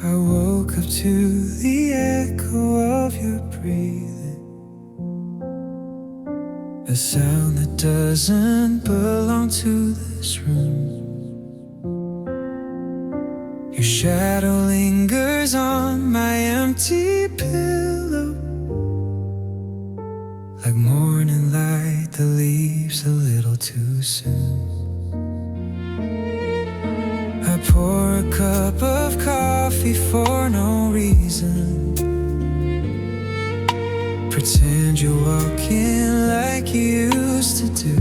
I woke up to the echo of your breathing, a sound that doesn't belong to this room. Your shadow lingers on my empty pillow, like morning light that leaves a little too soon. I pour a cup of coffee for no reason, pretend you're walking like you used to do.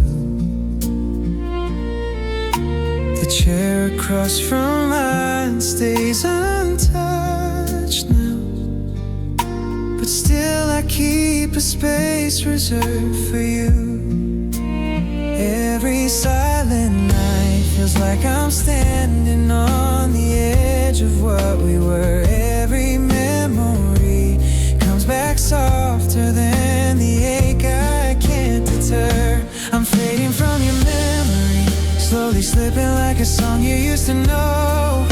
The chair across from mine stays untouched now, but still I keep a space reserved for you. Every silent night feels like I'm standing on the edge of what we were. Every memory comes back softer than the ache I can't deter. I'm fading from your memory, slowly slipping like a song you used to know.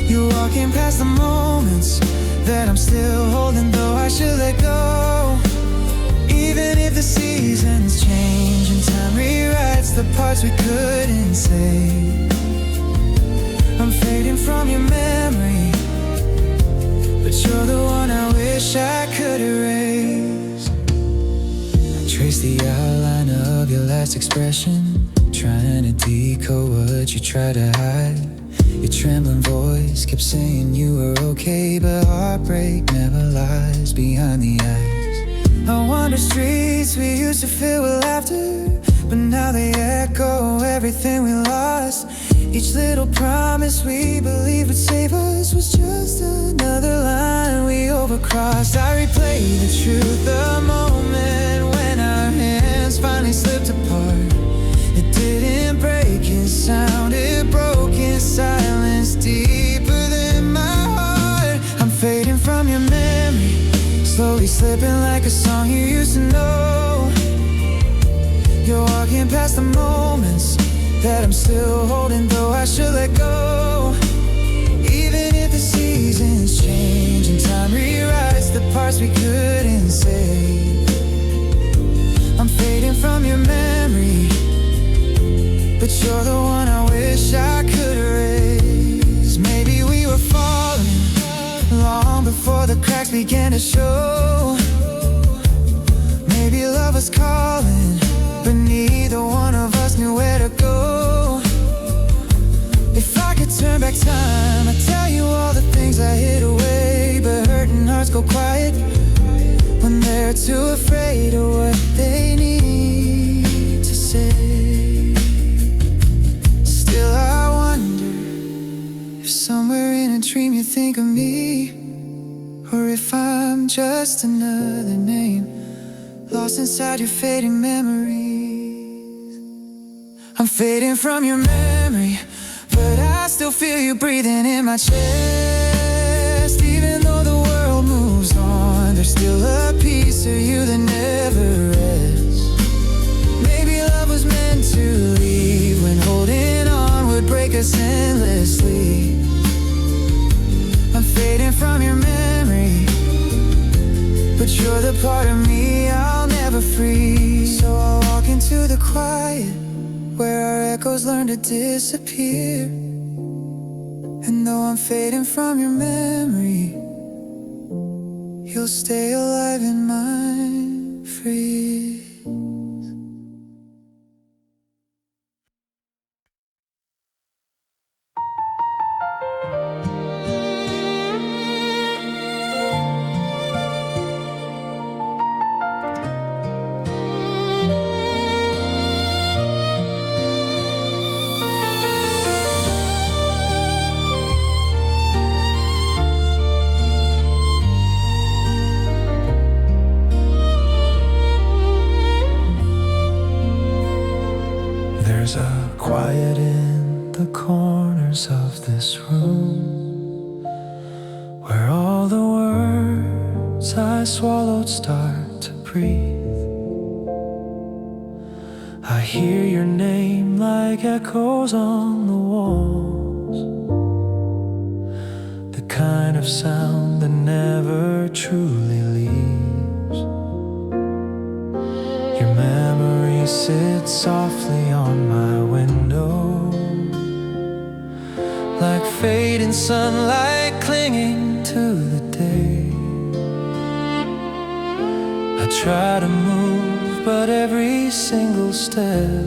You're walking past the moments that I'm still holding, though I should let go. Even if the seasons change and time rewrites the parts we couldn't say, I'm fading from your memory, but you're the one I wish I could erase. I trace the outline of your last expression, trying to decode what you try to hide. Your trembling voice kept saying you were okay, but heartbreak never lies behind the eyes. I wander streets we used to fill with laughter, but now they echo everything we lost. Each little promise we believed would save us was just another line we overcrossed. I replay the truth, the moment when our hands finally slipped apart. It didn't break in sound, it broke in silence deeper than my heart. I'm fading from your memory, slowly slipping like a song you used to know. You're walking past the moments that I'm still holding, though I should let go. Even if the seasons change and time rewrites the parts we couldn't say, I'm fading from your memory, but you're the one I wish I could erase. Maybe we were falling long before the cracks began to show. Maybe love was calling, but neither one of us knew where to go. If I could turn back time, I'd tell you all the things I hid away, but hurting hearts go quiet when they're too afraid of what they need to say. Still I wonder if somewhere in a dream you think of me, or if I'm just another name lost inside your fading memories. I'm fading from your memory, but I still feel you breathing in my chest. Even though the world moves on, there's still a piece of you that never rests. Maybe love was meant to leave when holding on would break us endlessly. I'm fading from your memory, but you're the part of me I'll never free. So I'll walk into the quiet where our echoes learn to disappear. And though I'm fading from your memory, you'll stay alive in mine for years. There's a quiet in the corners of this room, where all the words I swallowed start to breathe. I hear your name like echoes on the walls, the kind of sound that never truly leaves. Your memory sits softly on my window, like fading sunlight clinging to the day. I try to move, but every single step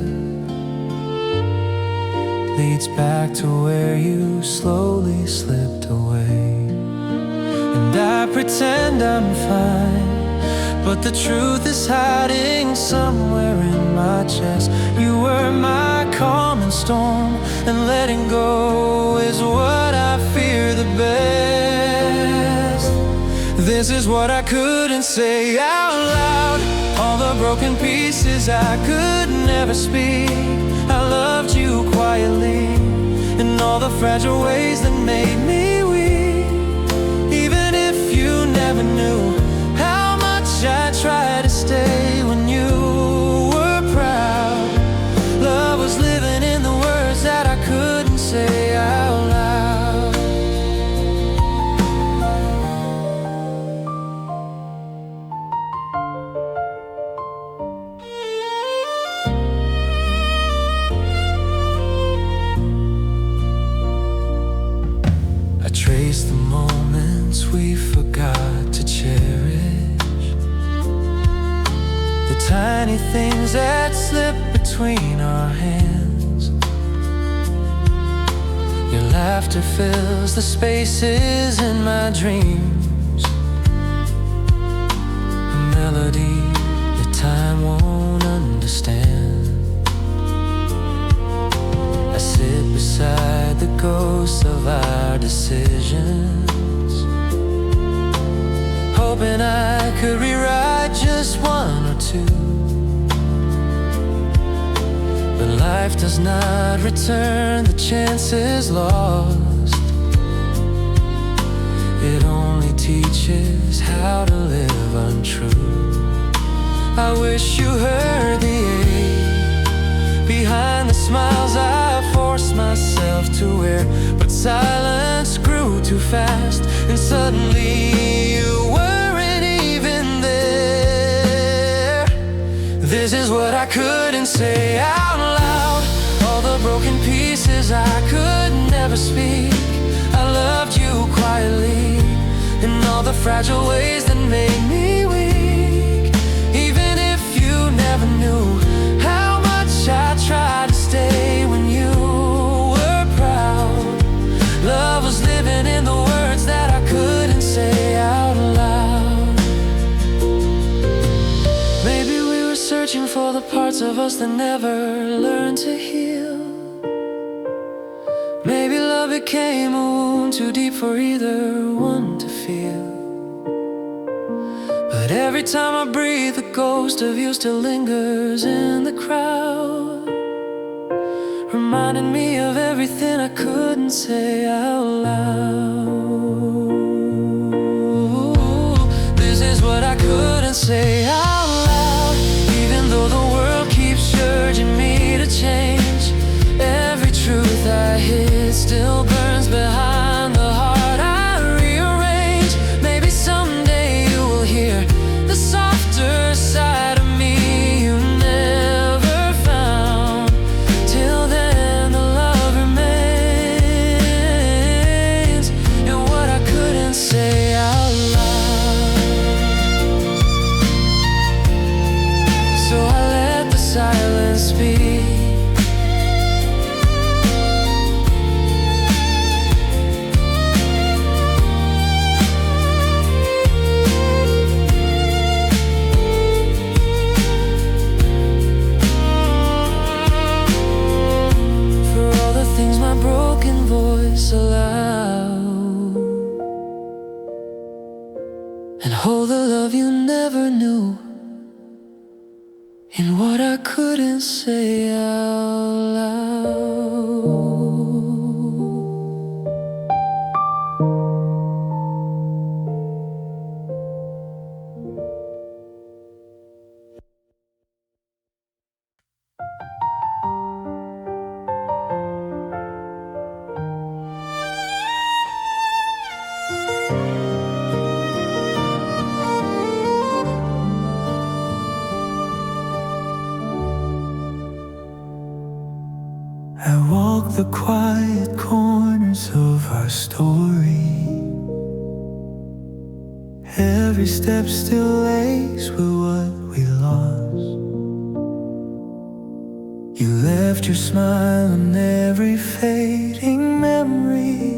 leads back to where you slowly slipped away. And I pretend I'm fine, but the truth is hiding somewhere in my chest. You were my calm and storm, and letting go is what I fear the best. This is what I couldn't say out loud, all the broken pieces I could never speak. I loved you quietly, in all the fragile ways that made me weak. Even if you never knew how much I tried to stay when you were proud. Love was living in the words that I couldn't say out loud. I trace the moments we forgot to cherish, the tiny things that slip between our hands. Your laughter fills the spaces in my dreams, a melody that time won't understand. I sit beside the ghosts of our decisions, hoping I could rewrite just one or two. But life does not return the chances lost. It only teaches how to live untrue. I wish you heard the ache behind the smiles I forced myself to wear, but silence grew too fast, and suddenly you weren't even there. This is what I couldn't say out loud, all the broken pieces I could never speak. I loved you quietly, in all the fragile ways that made me weak. Even if you never knew how much I tried to stay when you were proud. Love was living in the words that I couldn't say out loud. Maybe we were searching for the parts of us that never learned to heal. Maybe love became a wound too deep for either one to feel. But every time I breathe, the ghost of you still lingers in the crowd, reminding me of everything I couldn't say out loud. This is what I couldn't say out loud, even though the world keeps urging me to change. Every truth I hid still burns behind the heart I rearrange. Maybe someday you will hear the softer side of me you never found. Till then the love remains in what I couldn't say out loud. So I let the silence speak. And hold the love you never knew in what I could couldn't say out loud. I walk the quiet corners of our story. Every step still aches with what we lost. You left your smile on every fading memory.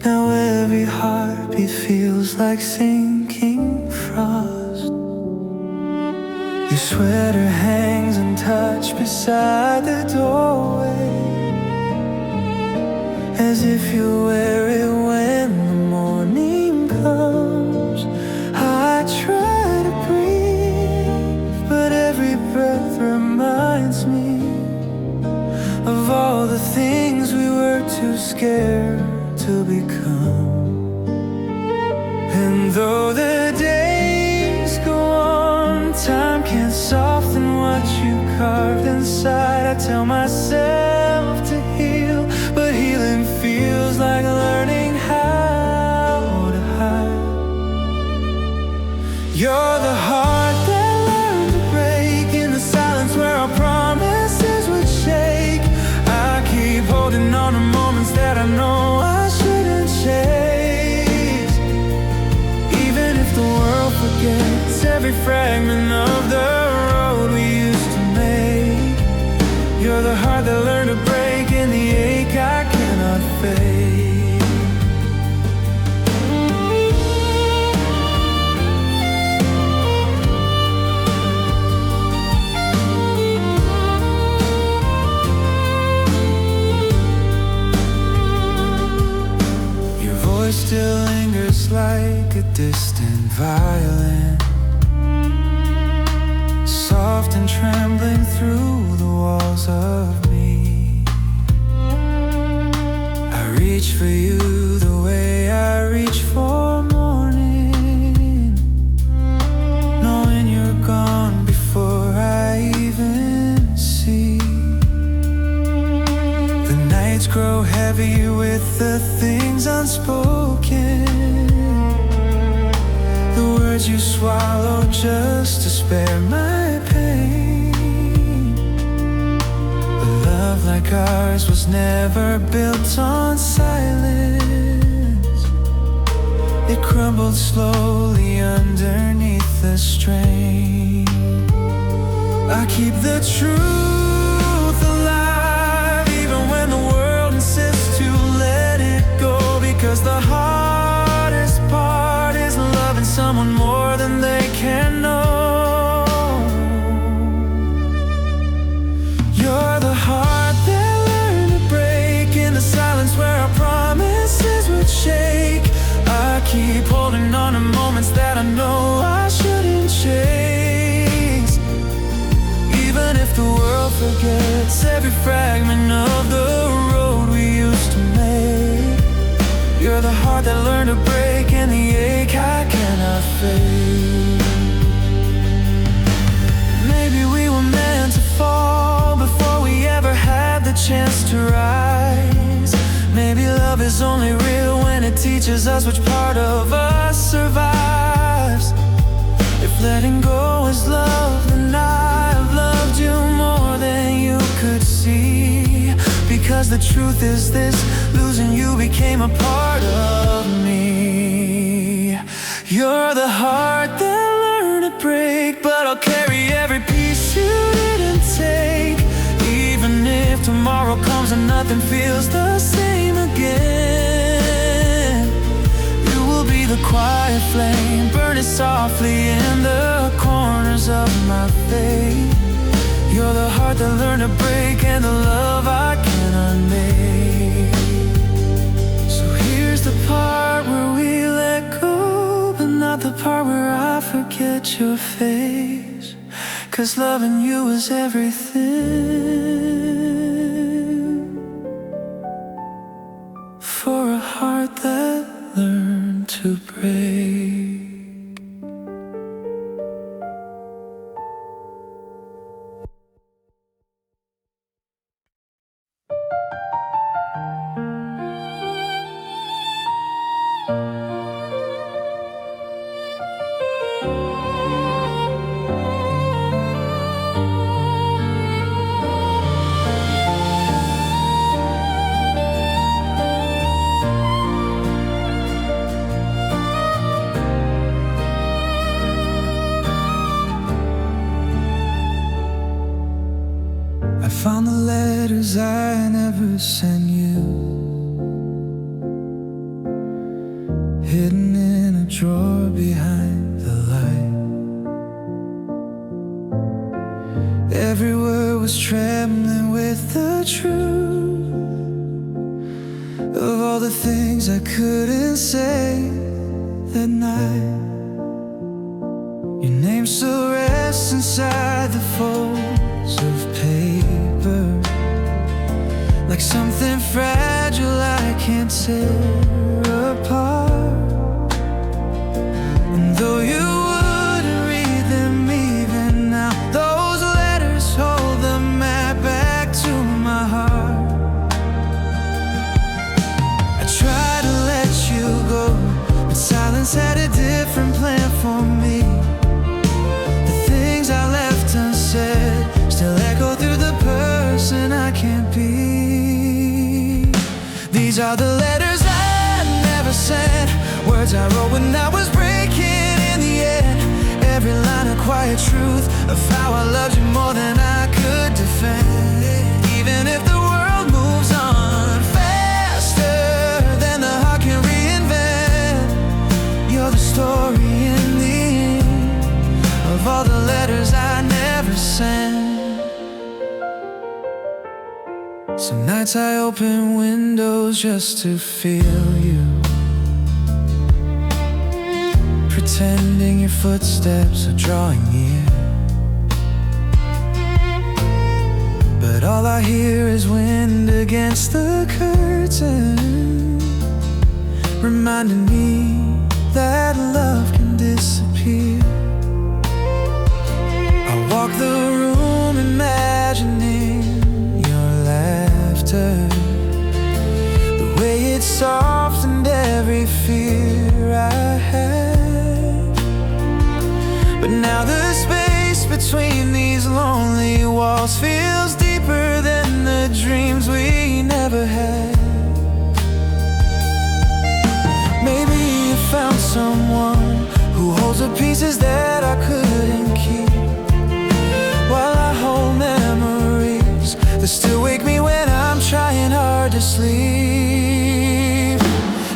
Now every heartbeat feels like sinking frost. Your sweater hangs untouched beside the doorway, as if you wear it when the morning comes. I try to breathe, but every breath reminds me of all the things we were too scared to become. And though the days go on, time can't soften what you carved inside. I tell myself to heal, but healing feels like learning how to hide. You're the heart that learned to break in the silence where our promises would shake. I keep holding on to moments that I know I shouldn't chase. Even if the world forgets every fragment of the road we used to make, you're the heart that learned to break in the ache I cannot fake. Your voice still lingers like a distant violin, soft and trembling through the walls of me. I reach for you the way I reach for morning, knowing you're gone before I even see. The nights grow heavy with the things unspoken, the words you swallow just to spare my pain. A love like ours was never built on silence. It crumbled slowly underneath the strain. I keep the truth alive even when the world insists to let it go, because the hardest part is loving someone more than they can know. You're the heart that learned to break in the silence where our promises would shake. I keep holding on to moments that I know I shouldn't chase. Even if the world forgets every fragment of the road we used to make, you're the heart that learned to break in the ache I cannot fake. Maybe we were meant to fall before we ever had the chance to rise. Maybe love is only real when it teaches us which part of us survives. If letting go is love, then I've loved you more than you could see. Because the truth is this, losing you became a part of me. You're the heart that learned to break, but I'll carry every piece you didn't take. Even if tomorrow comes and nothing feels the same again, you will be the quiet flame burning softly in the corners of my faith. You're the heart that learned to break and the love I cannot make. So here's the part where we let go, but not the part where I forget your face. 'cause loving you was everything for a heart that learned to break. I found the letters I never sent you, hidden in a drawer behind the light. Every word was trembling with the truth of all the things I couldn't say that night. Your name still rests inside the folds of paper, like something fragile I can't tear apart. And though you wouldn't read them even now, those letters hold the map back to my heart. I tried to let you go, but silence had a different plan for me. The things I left unsaid still echo through the person I can't be. These are the letters I never sent, words I wrote when I was breaking in the end. Every line a quiet truth of how I loved you more than I could defend. Even if the world moves on faster than the heart can reinvent, you're the story in the end of all the letters I never sent. Some nights I open windows just to feel you, pretending your footsteps are drawing near. But all I hear is wind against the curtain, reminding me that love can disappear. I walk the room imagining the way it softened every fear I had. But now the space between these lonely walls feels deeper than the dreams we never had. Maybe you found someone who holds the pieces that I couldn't keep, while I hold memories that still wake me when I'm trying hard to sleep.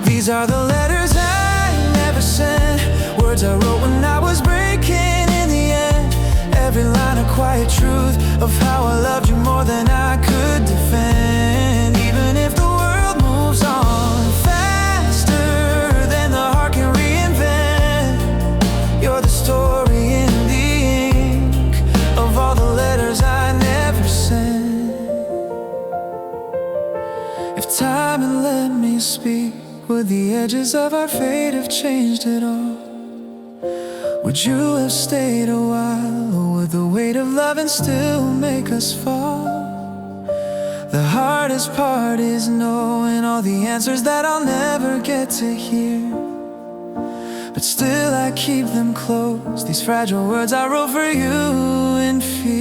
These are the letters I never sent, words I wrote when I was breaking in the end. Every line a quiet truth of how I loved you more than I could defend. Even if the world moves on faster than the heart can reinvent, you're the story in the ink of all the letters I never sent. If time had let me speak, would the edges of our fate have changed at all? Would you have stayed a while, or would the weight of loving still make us fall? The hardest part is knowing all the answers that I'll never get to hear, but still I keep them close, these fragile words I wrote for you in fear.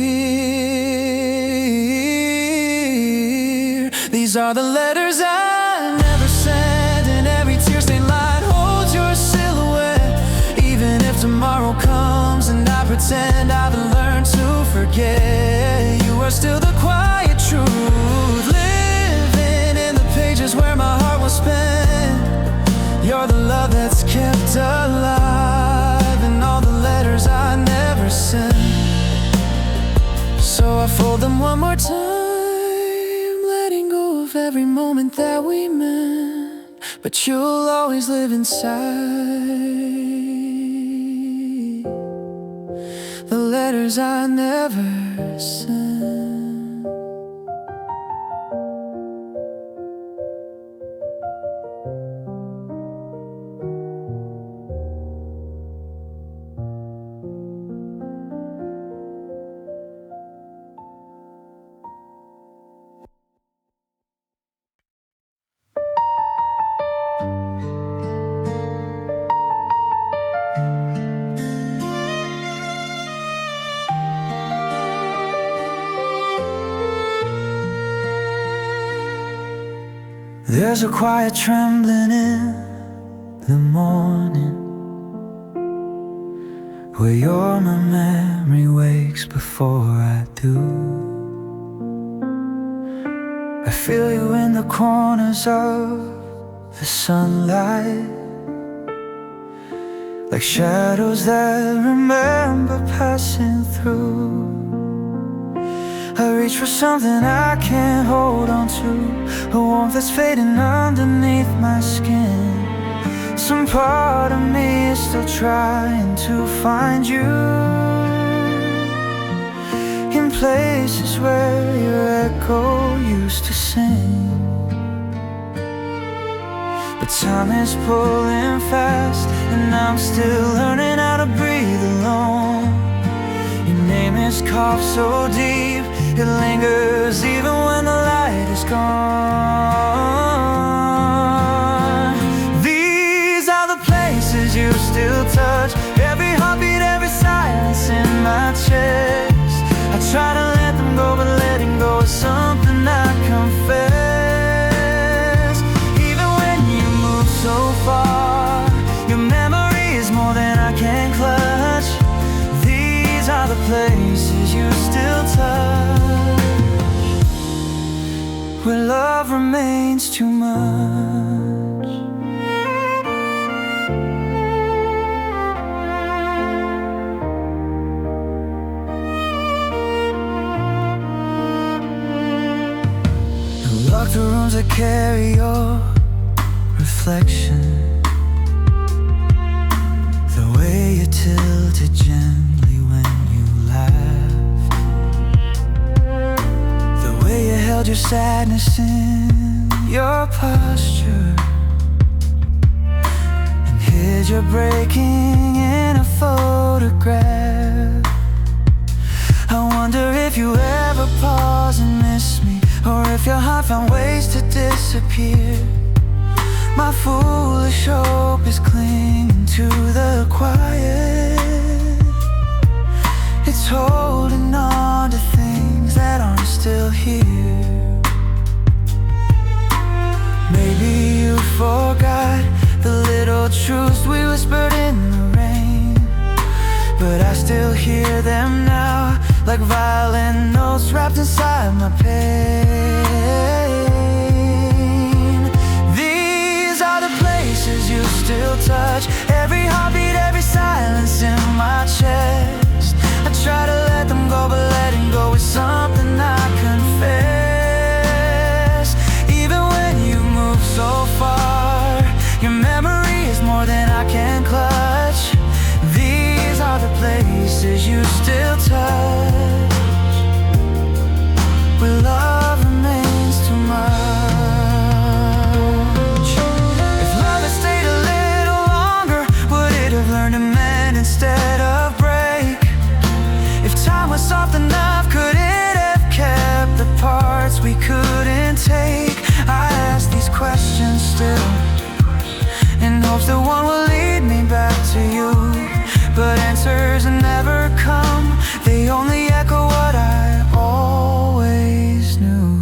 These are the letters I never sent, and every tear-stained line holds your silhouette. Even if tomorrow comes and I pretend I've learned to forget, you are still the quiet truth, living in the pages where my heart was spent. You're the love that's kept alive in all the letters I never sent. So I fold them one more time, letting go of every moment that we meant, but you'll always live inside. the letters I never sent. There's a quiet trembling in the morning, where you're my memory wakes before I do. I feel you in the corners of the sunlight, like shadows that remember passing through. I reach for something I can't hold on to, a warmth that's fading underneath my skin. Some part of me is still trying to find you in places where your echo used to sing. But time is pulling fast, and I'm still learning how to breathe alone. Your name is carved so deep, it lingers even when the light is gone. These are the places you still touch, every heartbeat, every silence in my chest. I try to let them go, but letting go is something I confess. Even when you move so far, your memory is more than I can clutch. These are the places you still touch, where love remains too much. You lock the rooms that carry your reflection, the way you tilted gently when you laughed, the way you held your sadness in your posture, and hid your breaking in a photograph. I wonder if you ever pause and miss me, or if your heart found ways to disappear. My foolish hope is clinging to the quiet. It's holding on to things that aren't still here. Maybe you forgot the little truths we whispered in the rain, but I still hear them now, like violin notes wrapped inside my pain. These are the places you still touch, every heartbeat, every silence in my chest. I try to let them go, but letting go is something I confess. Even when you move so far, your memory is more than I can clutch. These are the places you still touch, where love remains too much. If love had stayed a little longer, would it have learned to mend instead of break? If time was soft enough, could it have kept the parts we couldn't take? I ask these questions still, in hopes that one will lead me back to you, but answers never come. They only echo what I always knew.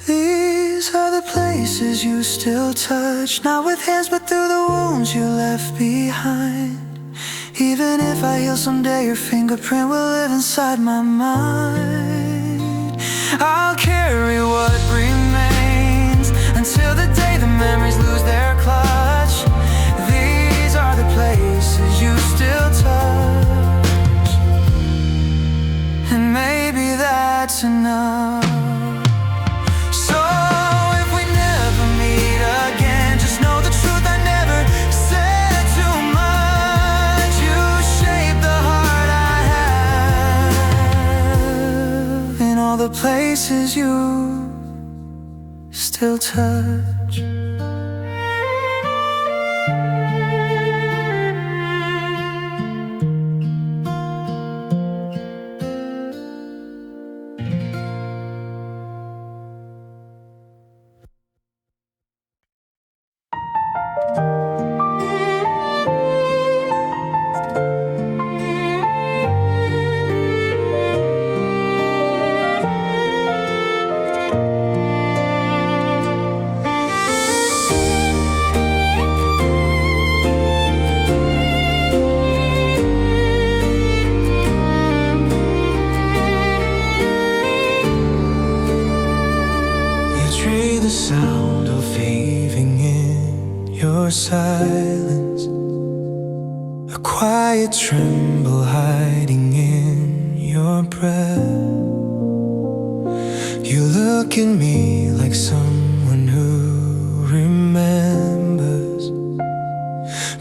These are the places you still touch, not with hands but through the wounds you left behind. Even if I heal someday, your fingerprint will live inside my mind. I'll carry what remains until the day the memories lose their clutch. These are the places you still touch, and maybe that's enough. So if we never meet again, just know the truth I never said too much. the places you still touch. Sound of leaving in your silence, a quiet tremble hiding in your breath. You look at me like someone who remembers,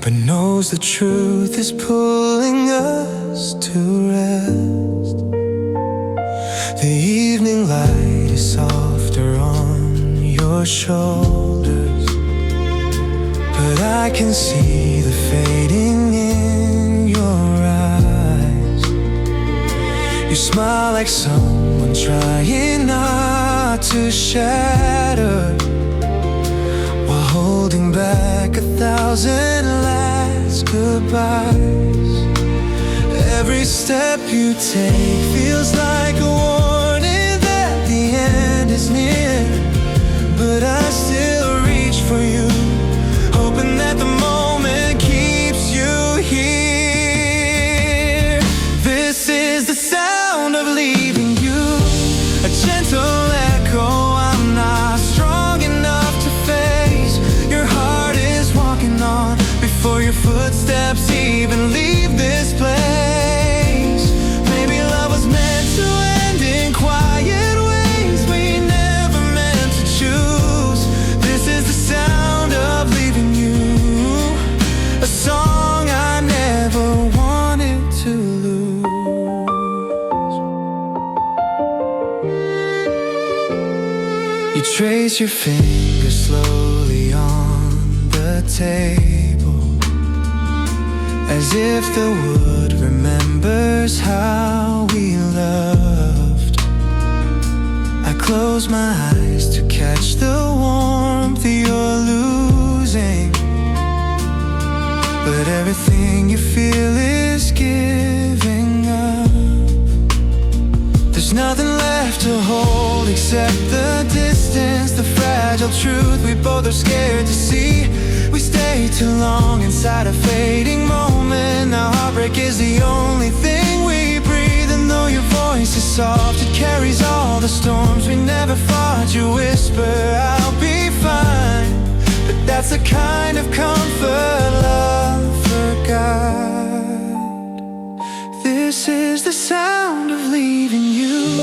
but knows the truth is pulling us to rest. The evening light is softer on your shoulders, but I can see the fading in your eyes. You smile like someone trying not to shatter, while holding back 1,000 last goodbyes. Every step you take feels like a warning that the end is near, but I still reach for you, hoping that the moment keeps you here. This is the sound of leaving you, a gentle echo I'm not strong enough to face. Your heart is walking on before your footsteps even leave this place. Maybe love was meant to end in quiet ways we never meant to choose. This is the sound of leaving you, a song I never wanted to lose. You trace your fingers slowly on the table, as if the wood remembers how we loved. I close my eyes to catch the warmth you're losing, but everything you feel is giving up. There's nothing left to hold except the distance, the fragile truth we both are scared to see. We stay too long inside a fading moment. Now heartbreak is the only thing we breathe, and though your voice is soft, it carries all the storms we never fought. You whisper, I'll be fine, but that's the kind of comfort love forgot. This is the sound of leaving you,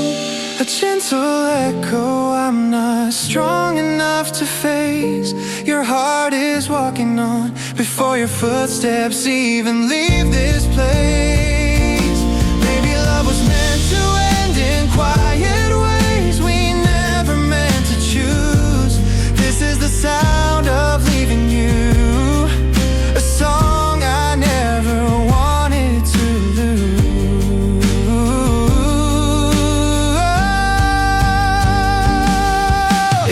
a gentle echo I'm not strong enough to face. Your heart is walking on before your footsteps even leave this place. Maybe love was meant to end in quiet ways we never meant to choose. This is the sound of leaving you, a song I never wanted to lose.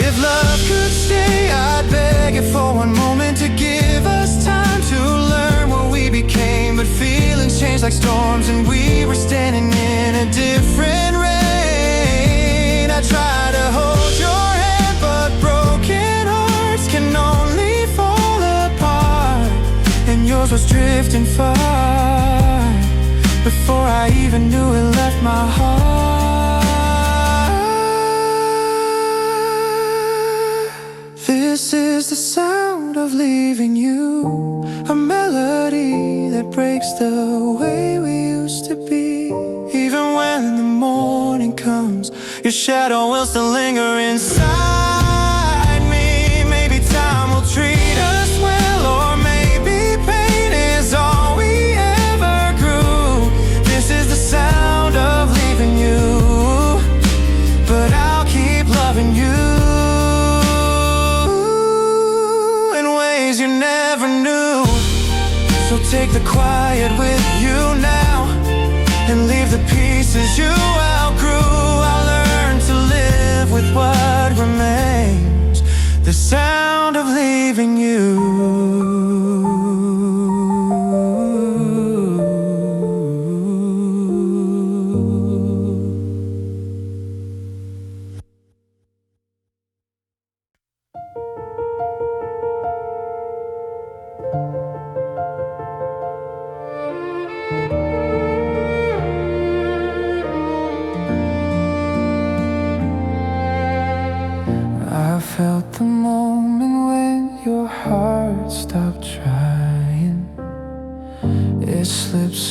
If love could stay, I'd beg it for one moment to give us time to learn what we became. But feelings change like storms, and we were standing in a different rain. I try to hold your hand, but broken hearts can only fall apart, and yours was drifting far before I even knew it left my heart. This is the sound of leaving you, a melody that breaks the way we used to be. Even when the morning comes, your shadow will still linger inside me. Maybe time will treat us well, or maybe pain is all we ever grew. This is the sound of leaving you,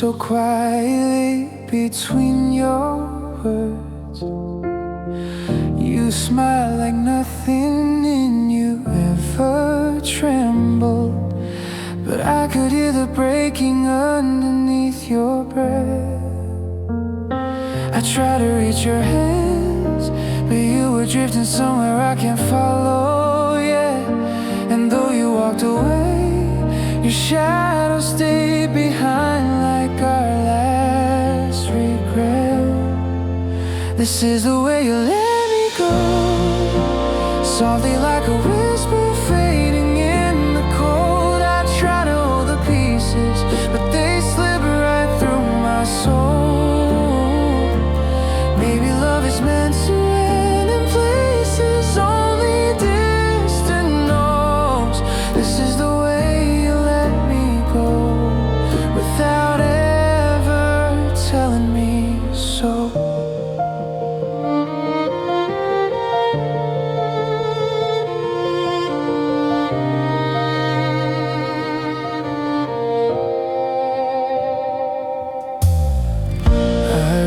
so quietly between your words. You smile like nothing in you ever trembled, but I could hear the breaking underneath your breath. I tried to reach your hands, but you were drifting somewhere I can't follow, yeah. And though you walked away, your shadow stayed behind like our last regret. This is the way you let me go, softly like a whisper fading in the cold. I try to hold the pieces, but they slip right through my soul. Maybe love is meant to end in places only distant knows. This is the way you let me go, without ever telling me so.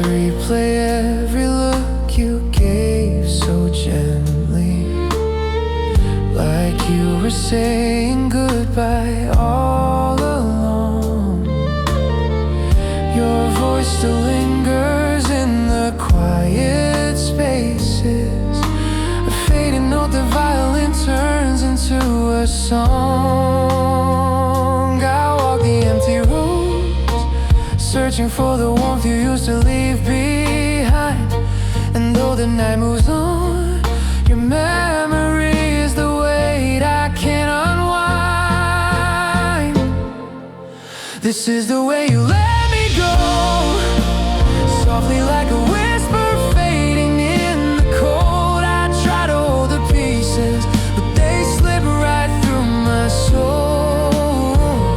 Replay every look you gave so gently, like you were saying goodbye all along. Your voice still lingers in the quiet spaces, a fading note the violin turns into a song. I walk the empty roads, searching for the warmth you used to leave behind. And though the night moves on, your memory is the weight I can't unwind. This is the way you let me go, softly like a whisper fading in the cold. I try to hold the pieces, but they slip right through my soul.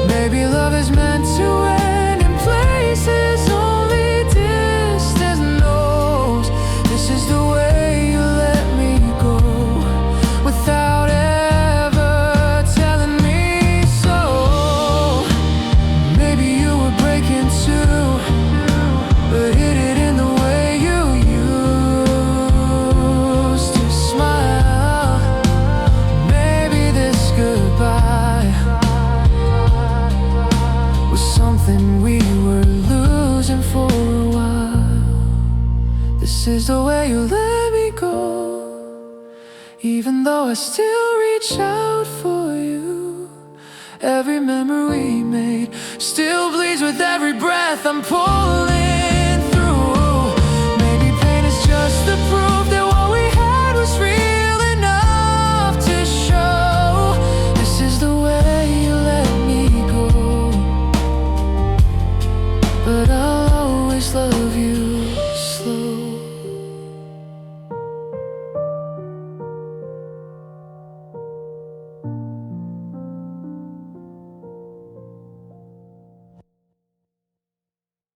Maybe love is meant to end in places only distance knows. This is the way you let me go, without ever telling me so. Maybe you were breaking too, but hid it in the way you used to smile. Maybe this goodbye was something we were losing for a while. This is the way you let me go, even though I still reach out for you. Every memory made still bleeds with every breath I'm pulling.